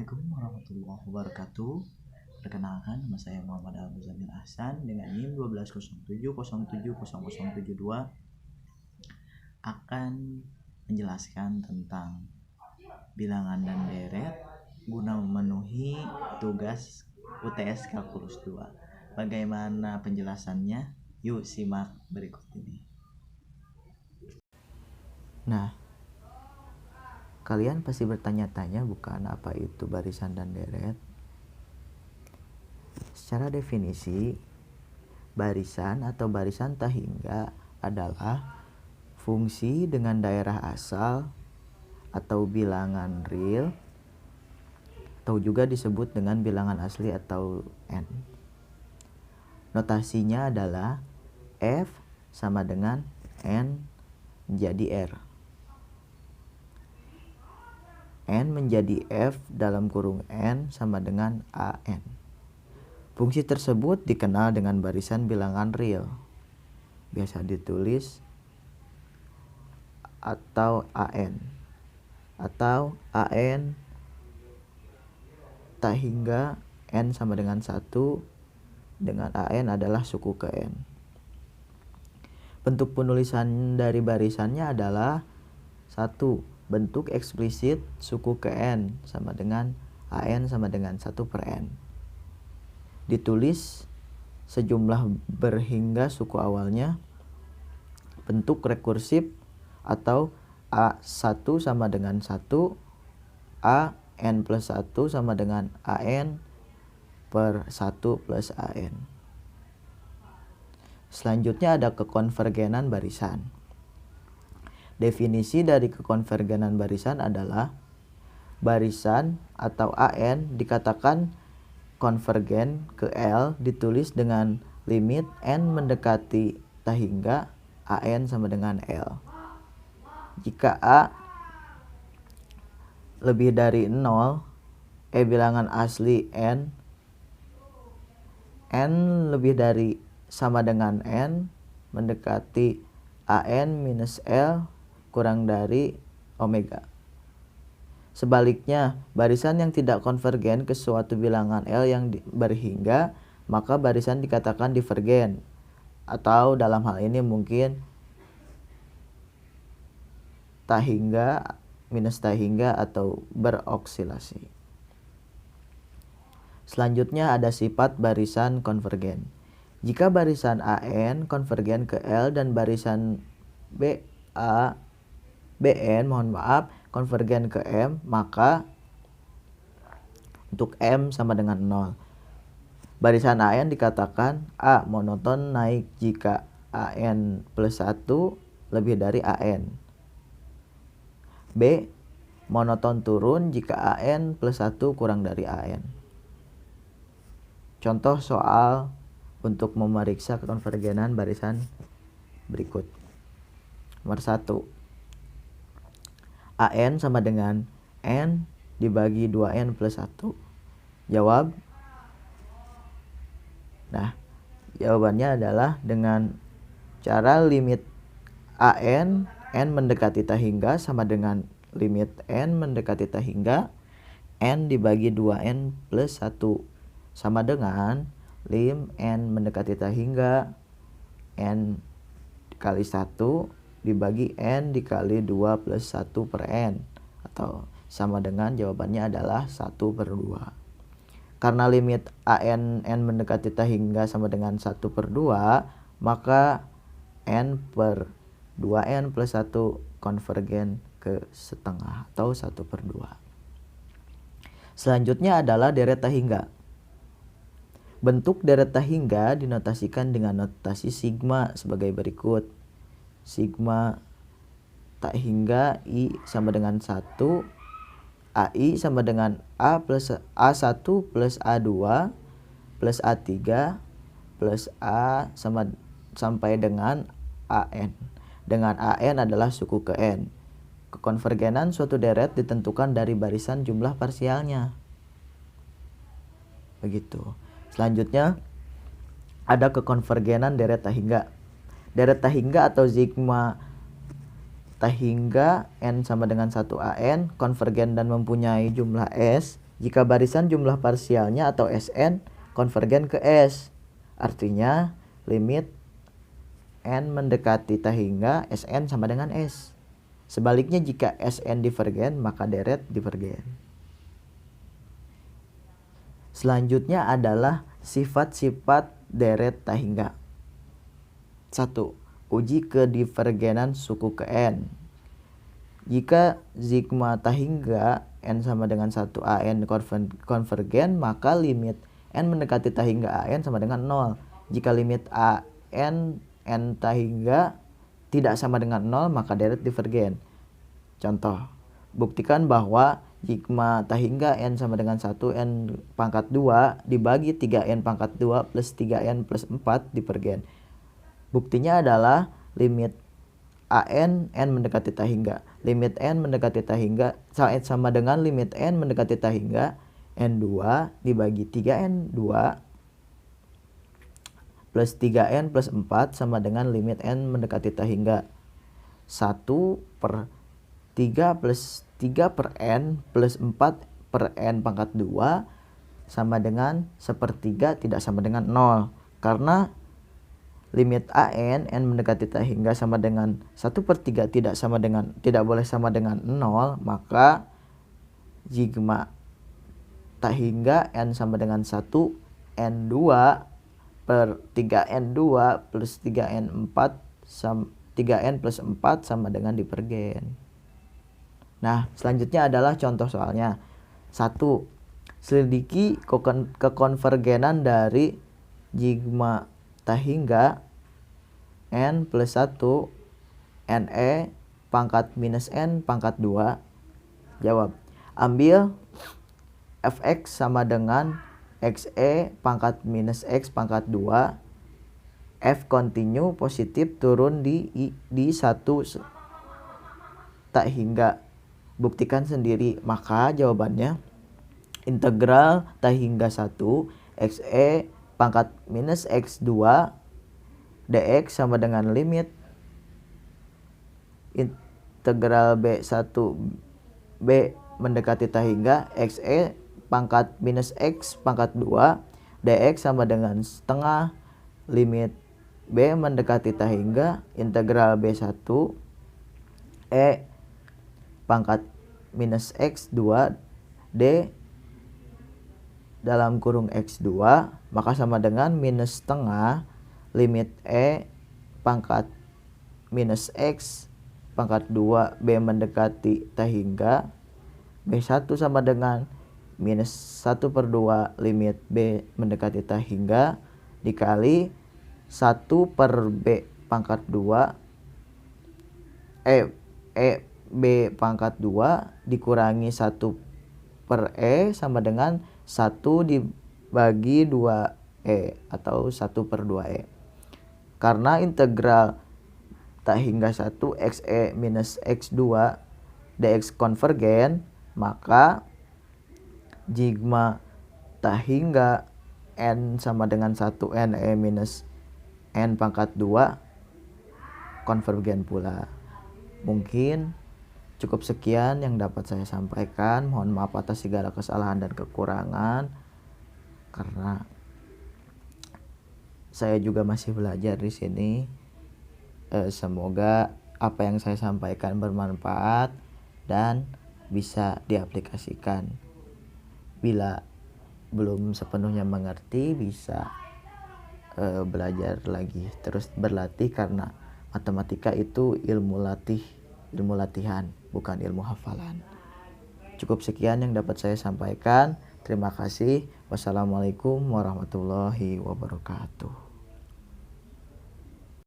Assalamualaikum warahmatullahi wabarakatuh. Perkenalkan, nama saya Muhammad Al-Muzamil Ahsan dengan NIM 1207070072 akan menjelaskan tentang bilangan dan deret guna memenuhi tugas UTS Kalkulus 2. Bagaimana penjelasannya? Yuk simak berikut ini. Nah, kalian pasti bertanya-tanya bukan apa itu barisan dan deret. Secara definisi, barisan atau barisan tahingga adalah fungsi dengan daerah asal atau bilangan real atau juga disebut dengan bilangan asli atau N. Notasinya adalah F sama dengan N menjadi R. N menjadi F dalam kurung N sama dengan AN. Fungsi tersebut dikenal dengan barisan bilangan real. Biasa ditulis atau AN. Atau AN tahingga N sama dengan 1 dengan AN adalah suku ke N. Bentuk penulisan dari barisannya adalah 1. Bentuk eksplisit suku ke N sama dengan AN sama dengan 1 per N. Ditulis sejumlah berhingga suku awalnya. Bentuk rekursif atau A1 sama dengan 1, AN plus 1 sama dengan AN per 1 plus AN. Selanjutnya ada kekonvergenan barisan. Definisi dari kekonvergenan barisan adalah barisan atau AN dikatakan konvergen ke L ditulis dengan limit N mendekati tahingga AN sama dengan L. Jika A lebih dari 0, bilangan asli N lebih dari sama dengan N mendekati AN minus L kurang dari omega. Sebaliknya, barisan yang tidak konvergen ke suatu bilangan L yang berhingga, maka barisan dikatakan divergen. Atau dalam hal ini mungkin tahingga minus tahingga atau beroksilasi. Selanjutnya ada sifat barisan konvergen. Jika barisan AN konvergen ke L dan barisan BN konvergen ke M, maka untuk M sama dengan 0. Barisan AN dikatakan A monoton naik jika AN plus 1 lebih dari AN. B monoton turun jika AN plus 1 kurang dari AN. Contoh soal untuk memeriksa kekonvergenan barisan berikut. Nomor 1. AN sama dengan N dibagi 2N plus 1. Jawab. Nah, jawabannya adalah dengan cara limit AN, N mendekati tahingga sama dengan limit N mendekati tahingga, N dibagi 2N plus 1 sama dengan lim N mendekati tahingga, N dikali 1 dibagi N dikali 2 plus 1 per N. Atau sama dengan jawabannya adalah 1 per 2. Karena limit AN N mendekati tahingga sama dengan 1 per 2, maka N per 2N plus 1 konvergen ke setengah atau 1 per 2. Selanjutnya adalah deret tahingga. Bentuk deret tahingga dinotasikan dengan notasi sigma sebagai berikut. Sigma tahingga I sama dengan 1, AI sama dengan A plus A1 plus A2 plus A3 plus A sampai dengan AN. Dengan AN adalah suku ke N. Kekonvergenan suatu deret ditentukan dari barisan jumlah parsialnya. Begitu. Selanjutnya ada kekonvergenan deret tahingga. Deret tahingga atau sigma tahingga N sama dengan 1 AN konvergen dan mempunyai jumlah S jika barisan jumlah parsialnya atau Sn konvergen ke S. Artinya limit n mendekati T hingga Sn sama dengan S. Sebaliknya jika Sn divergen maka deret divergen. Selanjutnya adalah sifat-sifat deret T hingga. 1. Uji kedivergenan suku ke N. Jika sigma T hingga N sama dengan 1 AN konvergen, maka limit N mendekati T hingga AN sama dengan 0. Jika limit AN N T hingga tidak sama dengan 0, maka deret divergen. Contoh, buktikan bahwa sigma T hingga N sama dengan 1 N pangkat 2 dibagi 3N pangkat 2 plus 3N plus 4 divergen. Buktinya adalah limit AN N mendekati T hingga. Limit N mendekati T hingga sama dengan limit N mendekati T hingga N2 dibagi 3N2 plus 3N plus 4 sama dengan limit N mendekati T hingga 1 per 3 plus 3 per N plus 4 per N pangkat 2 sama dengan 1/3 tidak sama dengan 0. Karena limit AN N mendekati T hingga sama dengan 1/3 tidak boleh sama dengan 0, maka sigma T hingga N sama dengan 1 N2 per 3N2 plus 3N4 3N plus 4 sama dengan divergen. Nah, selanjutnya adalah contoh soalnya. 1. Selidiki kekonvergenan dari sigma T hingga N plus 1 NE pangkat minus N pangkat 2. Jawab. Ambil fx sama dengan xe pangkat minus x pangkat 2. F kontinu positif turun di 1 T hingga. Buktikan sendiri. Maka jawabannya integral T hingga 1 xe pangkat minus x2 dx sama dengan limit integral b1 b mendekati T hingga xe pangkat minus x pangkat 2 dx sama dengan setengah limit b mendekati T hingga integral b1 e pangkat minus x2 d dalam kurung x2 maka sama dengan minus setengah limit e pangkat minus x pangkat 2 b mendekati T hingga b1 sama dengan minus 1/2 limit b mendekati T hingga dikali 1 per b pangkat 2 b pangkat 2 dikurangi 1 per e sama dengan 1 dibagi 2e atau 1/2e. Karena integral T hingga 1 xe minus x2 dx konvergen, maka sigma T hingga N sama dengan 1 NE minus N pangkat 2 konvergen pula. Mungkin cukup sekian yang dapat saya sampaikan. Mohon maaf atas segala kesalahan dan kekurangan, karena saya juga masih belajar di sini. Semoga apa yang saya sampaikan bermanfaat dan bisa diaplikasikan. Bila belum sepenuhnya mengerti, bisa belajar lagi, terus berlatih, karena matematika itu ilmu latihan, bukan ilmu hafalan. Cukup sekian yang dapat saya sampaikan. Terima kasih. Wassalamualaikum warahmatullahi wabarakatuh.